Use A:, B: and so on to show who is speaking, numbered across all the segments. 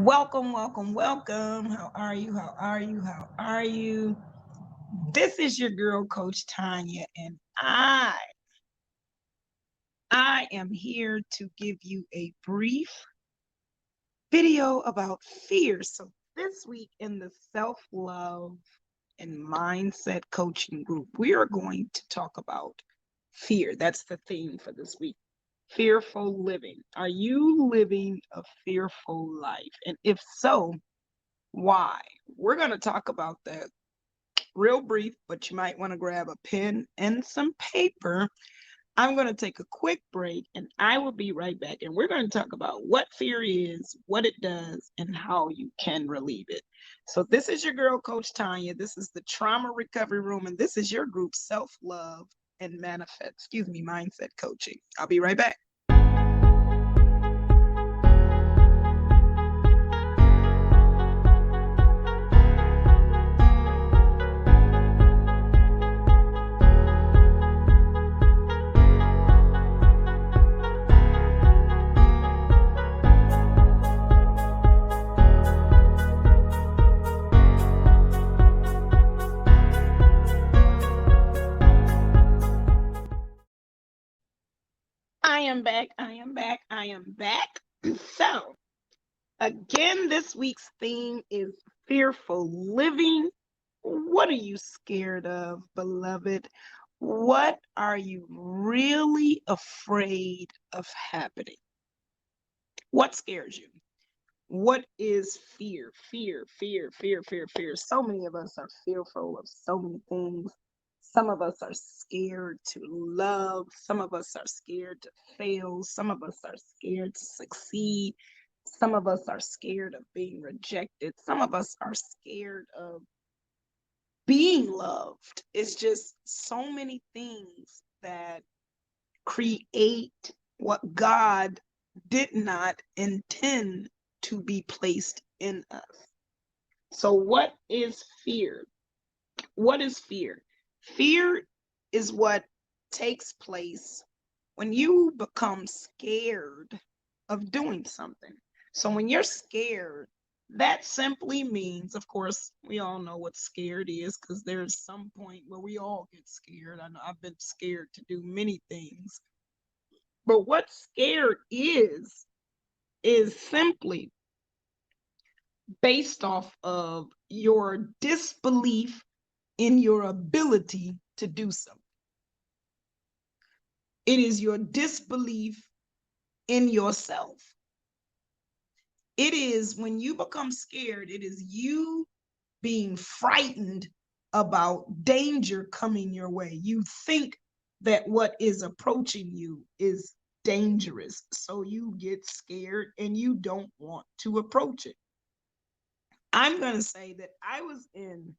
A: Welcome, welcome, welcome. How are you? How are you? How are you? This is your girl, Coach Tanya, and I am here to give you a brief video about fear. So this week in the self-love and mindset coaching group, we are going to talk about fear. That's the theme for this week. Fearful living. Are you living a fearful life? And if so, why? We're going to talk about that real brief, but you might want to grab a pen and some paper. I'm going to take a quick break and I will be right back. And we're going to talk about what fear is, what it does, and how you can relieve it. So, this is your girl, Coach Tanya. This is the Trauma Recovery Room, and this is your group, Self Love and Mindset Coaching. I'll be right back. I am back. I am back. I am back. So, again, this week's theme is fearful living. What are you scared of, beloved? What are you really afraid of happening? What scares you? What is fear? Fear, fear, fear, fear, fear. So many of us are fearful of so many things. Some of us are scared to love. Some of us are scared to fail. Some of us are scared to succeed. Some of us are scared of being rejected. Some of us are scared of being loved. It's just so many things that create what God did not intend to be placed in us. So, what is fear? What is fear? Fear is what takes place when you become scared of doing something. So, when you're scared, that simply means, of course, we all know what scared is because there's some point where we all get scared. I know I've been scared to do many things. But what scared is simply based off of your disbelief in your ability to do something. It is your disbelief in yourself. It is when you become scared, it is you being frightened about danger coming your way. You think that what is approaching you is dangerous. So you get scared and you don't want to approach it. I'm going to say that I was in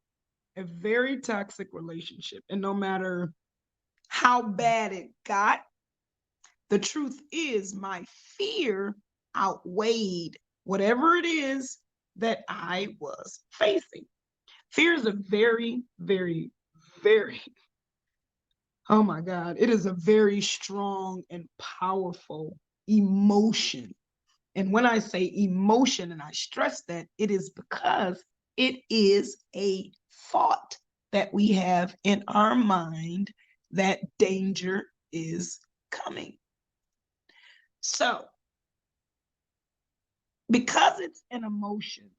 A: a very toxic relationship, and no matter how bad it got, the truth is my fear outweighed whatever it is that I was facing. Fear is a very, very, very, oh my God, it is a very strong and powerful emotion. And when I say emotion, and I stress that, it is because it is a thought that we have in our mind that danger is coming. So, because it's an emotion,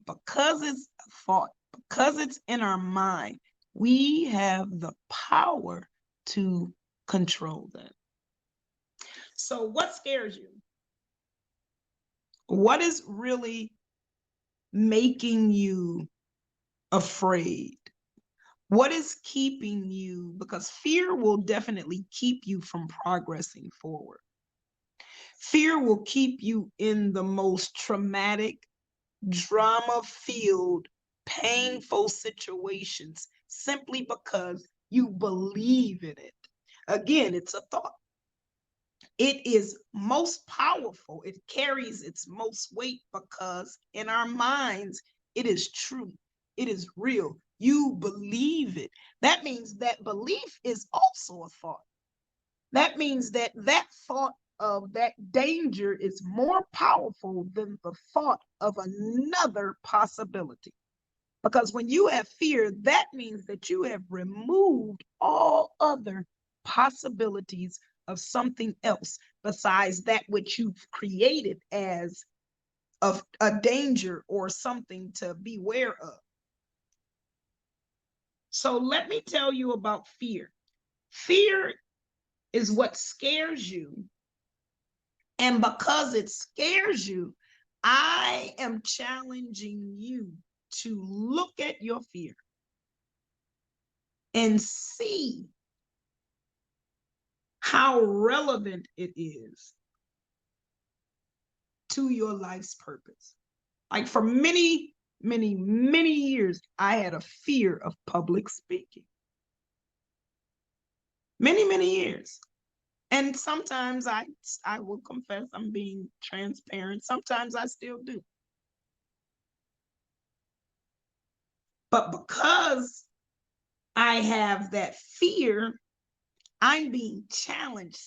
A: because it's a thought, because it's in our mind, we have the power to control that. So, what scares you? What is really making you afraid? What is keeping you? Because fear will definitely keep you from progressing forward. Fear will keep you in the most traumatic, drama-filled, painful situations simply because you believe in it. Again, it's a thought. It is most powerful. It carries its most weight because in our minds, it is true. It is real. You believe it. That means that belief is also a thought. That means that that thought of that danger is more powerful than the thought of another possibility. Because when you have fear, that means that you have removed all other possibilities of something else besides that which you've created as of a danger or something to beware of. So let me tell you about fear. Fear is what scares you. And because it scares you, I am challenging you to look at your fear and see how relevant it is to your life's purpose. Like for many, many years, I had a fear of public speaking. Many years. And sometimes I will confess I'm being transparent. Sometimes I still do. But because I have that fear, I'm being challenged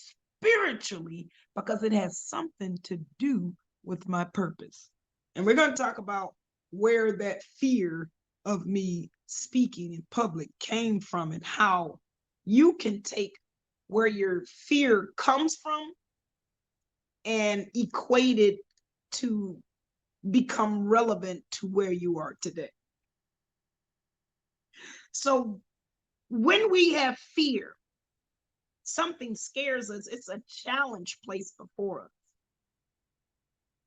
A: spiritually because it has something to do with my purpose. And we're going to talk about where that fear of me speaking in public came from and how you can take where your fear comes from and equate it to become relevant to where you are today. So when we have fear, something scares us, it's a challenge placed before us.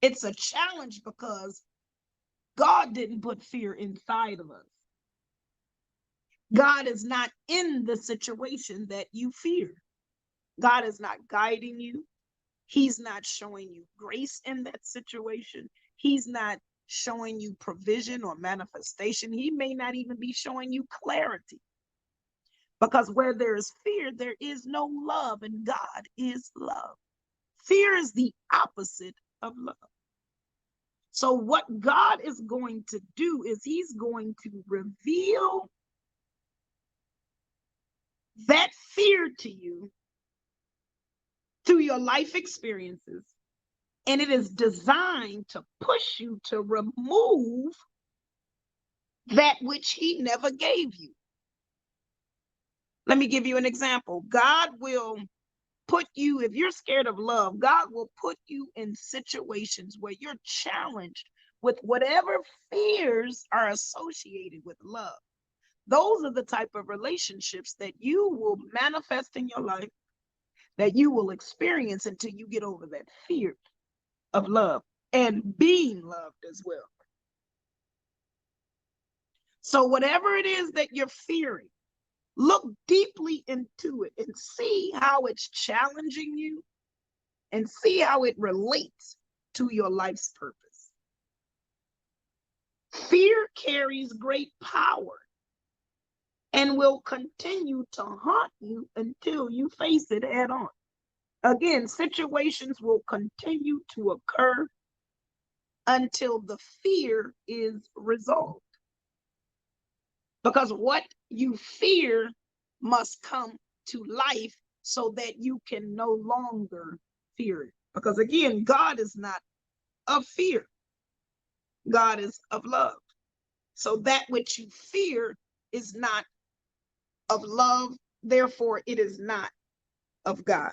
A: It's a challenge because God didn't put fear inside of us. God is not in the situation that you fear. God is not guiding you. He's not showing you grace in that situation. He's not showing you provision or manifestation. He may not even be showing you clarity. Because where there is fear, there is no love, and God is love. Fear is the opposite of love. So what God is going to do is he's going to reveal that fear to you through your life experiences. And it is designed to push you to remove that which he never gave you. Let me give you an example. God will put you, if you're scared of love, God will put you in situations where you're challenged with whatever fears are associated with love. Those are the type of relationships that you will manifest in your life, that you will experience until you get over that fear of love and being loved as well. So whatever it is that you're fearing, look deeply into it and see how it's challenging you and see how it relates to your life's purpose. Fear carries great power and will continue to haunt you until you face it head on. Again, situations will continue to occur until the fear is resolved. Because what you fear must come to life so that you can no longer fear it. Because again, God is not of fear. God is of love. So that which you fear is not of love, therefore it is not of God.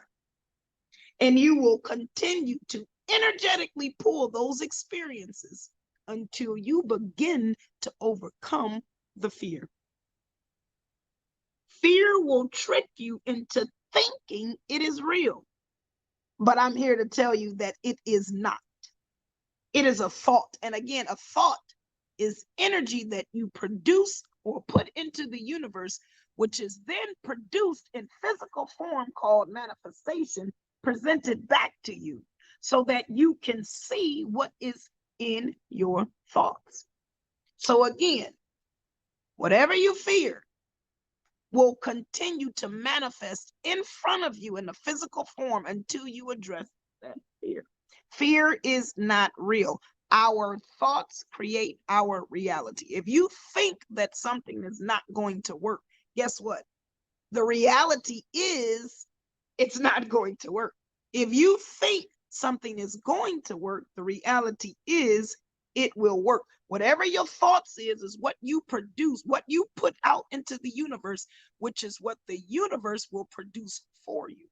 A: And you will continue to energetically pull those experiences until you begin to overcome the fear. Fear will trick you into thinking it is real. But I'm here to tell you that it is not. It is a thought. And again, a thought is energy that you produce or put into the universe, which is then produced in physical form called manifestation, presented back to you so that you can see what is in your thoughts. So again, whatever you fear will continue to manifest in front of you in the physical form until you address that fear. Fear is not real. Our thoughts create our reality. If you think that something is not going to work, guess what? The reality is it's not going to work. If you think something is going to work, the reality is it will work. Whatever your thoughts is what you produce, what you put out into the universe, which is what the universe will produce for you.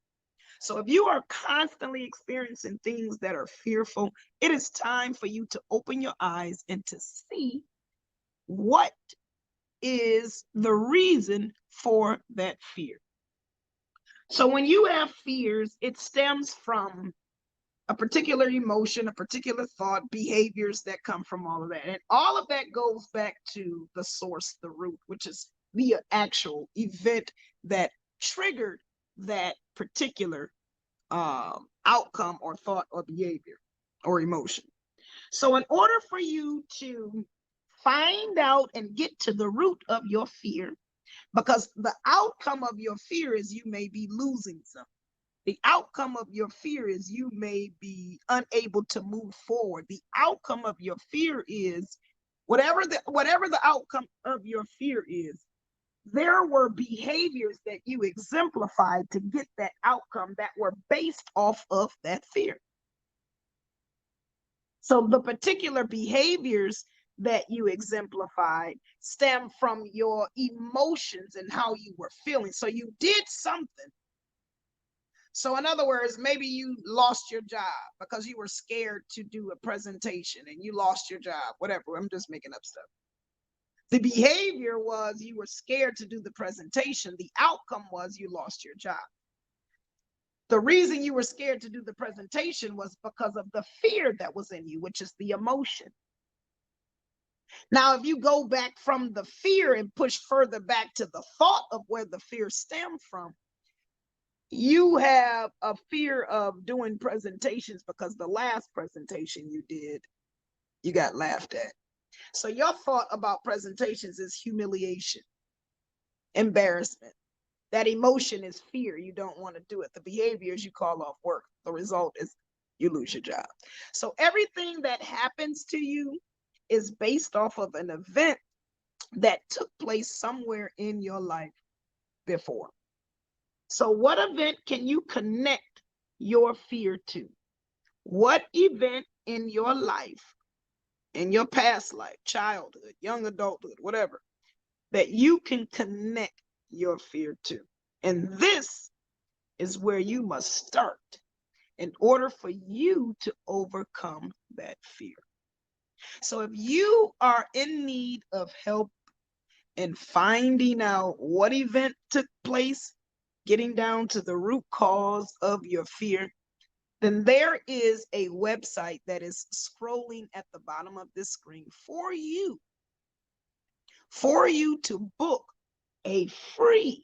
A: So if you are constantly experiencing things that are fearful, it is time for you to open your eyes and to see what is the reason for that fear. So when you have fears, it stems from a particular emotion, a particular thought, behaviors that come from all of that. And all of that goes back to the source, the root, which is the actual event that triggered that particular outcome or thought or behavior or emotion. So in order for you to find out and get to the root of your fear, because the outcome of your fear is you may be losing something. The outcome of your fear is you may be unable to move forward. The outcome of your fear is whatever the outcome of your fear is, there were behaviors that you exemplified to get that outcome that were based off of that fear. So the particular behaviors that you exemplified stem from your emotions and how you were feeling. So you did something. So in other words, maybe you lost your job because you were scared to do a presentation and you lost your job, whatever. I'm just making up stuff. The behavior was you were scared to do the presentation. The outcome was you lost your job. The reason you were scared to do the presentation was because of the fear that was in you, which is the emotion. Now, if you go back from the fear and push further back to the thought of where the fear stemmed from, you have a fear of doing presentations because the last presentation you did, you got laughed at. So your thought about presentations is humiliation, embarrassment. That emotion is fear. You don't want to do it. The behavior is you call off work. The result is you lose your job. So everything that happens to you is based off of an event that took place somewhere in your life before. So what event can you connect your fear to? What event in your life, in your past life, childhood, young adulthood, whatever, that you can connect your fear to? And this is where you must start in order for you to overcome that fear. So if you are in need of help in finding out what event took place, getting down to the root cause of your fear, then there is a website that is scrolling at the bottom of this screen for you to book a free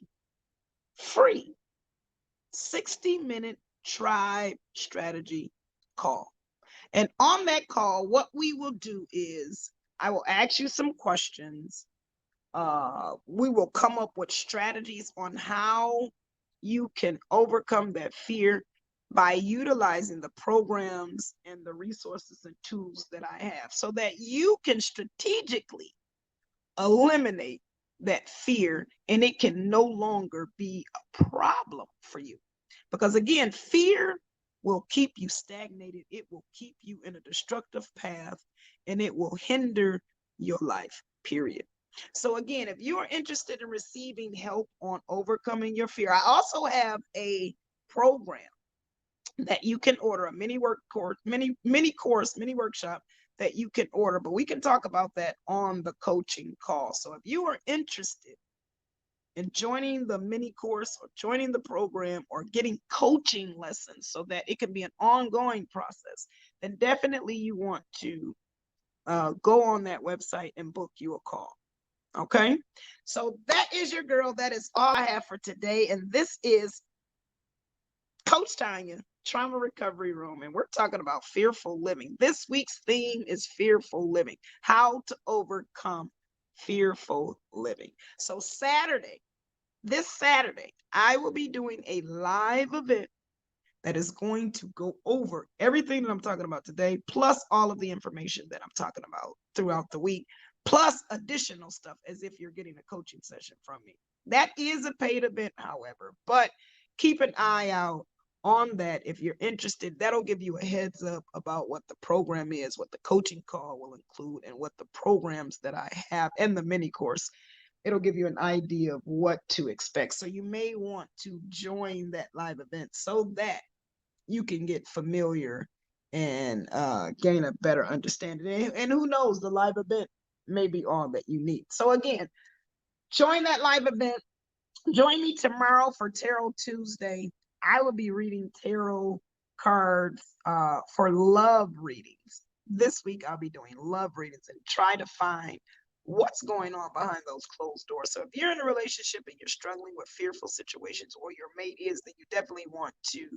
A: 60-minute tribe strategy call. And on that call, what we will do is I will ask you some questions. We will come up with strategies on how you can overcome that fear by utilizing the programs and the resources and tools that I have so that you can strategically eliminate that fear and it can no longer be a problem for you. Because again, fear will keep you stagnated. It will keep you in a destructive path and it will hinder your life, period. So again, if you are interested in receiving help on overcoming your fear, I also have a program that you can order, a mini workshop that you can order, but we can talk about that on the coaching call. So if you are interested in joining the mini course or joining the program or getting coaching lessons so that it can be an ongoing process, then definitely you want to go on that website and book you a call. Okay, so that is your girl. That is all I have for today. And this is Coach Tanya, Trauma Recovery Room, and we're talking about fearful living. This week's theme is fearful living, how to overcome fearful living. So this Saturday, I will be doing a live event that is going to go over everything that I'm talking about today, plus all of the information that I'm talking about throughout the week, plus additional stuff as if you're getting a coaching session from me. That is a paid event, however, but keep an eye out on that, if you're interested, that'll give you a heads up about what the program is, what the coaching call will include, and what the programs that I have and the mini course. It'll give you an idea of what to expect. So you may want to join that live event so that you can get familiar and gain a better understanding. And who knows, the live event may be all that you need. So again, join that live event. Join me tomorrow for Tarot Tuesday. I will be reading tarot cards for love readings. This week, I'll be doing love readings and try to find what's going on behind those closed doors. So if you're in a relationship and you're struggling with fearful situations, or your mate is, then you definitely want to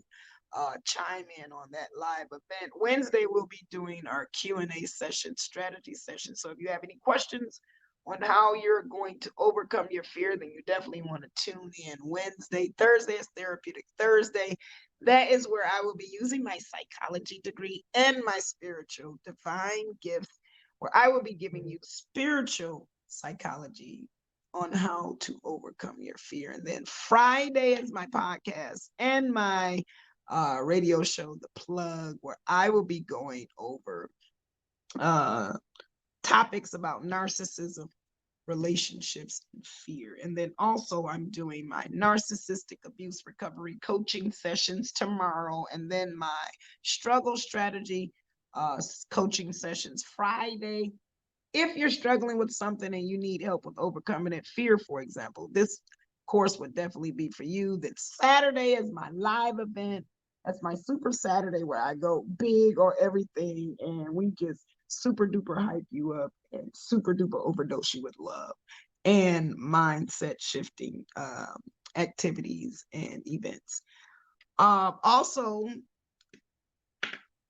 A: chime in on that live event. Wednesday, we'll be doing our Q&A session, strategy session. So if you have any questions on how you're going to overcome your fear, then you definitely want to tune in Wednesday. Thursday is Therapeutic Thursday. That is where I will be using my psychology degree and my spiritual divine gifts, where I will be giving you spiritual psychology on how to overcome your fear. And then Friday is my podcast and my radio show, The Plug, where I will be going over topics about narcissism, relationships, and fear. And then also I'm doing my narcissistic abuse recovery coaching sessions tomorrow, and then my struggle strategy coaching sessions Friday. If you're struggling with something and you need help with overcoming it, fear, for example, this course would definitely be for you. Then Saturday is my live event. That's my Super Saturday, where I go big or everything, and we just super duper hype you up and super duper overdose you with love and mindset shifting activities and events. Also,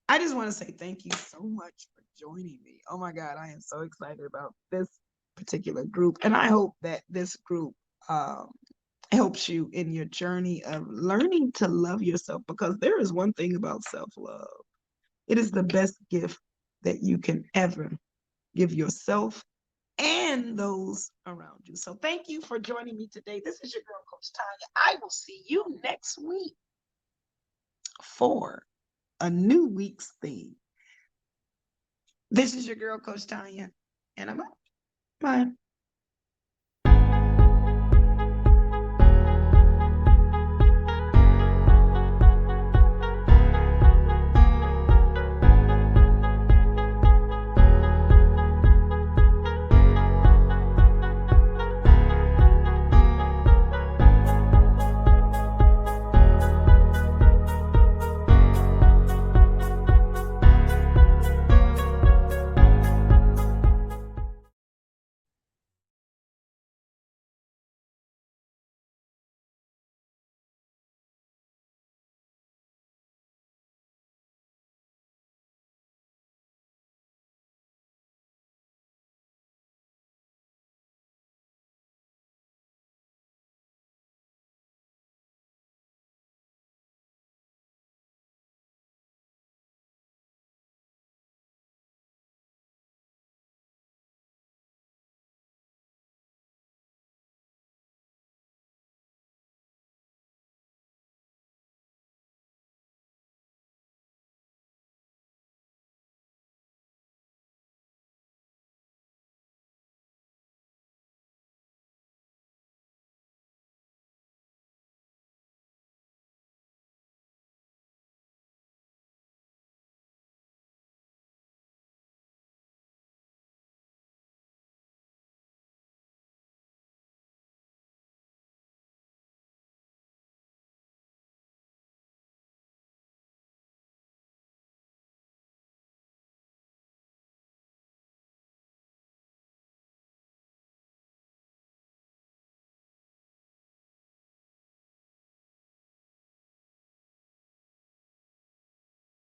A: I just want to say thank you so much for joining me. Oh my God, I am so excited about this particular group. And I hope that this group helps you in your journey of learning to love yourself, because there is one thing about self-love. It is the best gift that you can ever give yourself and those around you. So thank you for joining me today. This is your girl, Coach Tanya. I will see you next week for a new week's theme. This is your girl, Coach Tanya, and I'm out. Bye.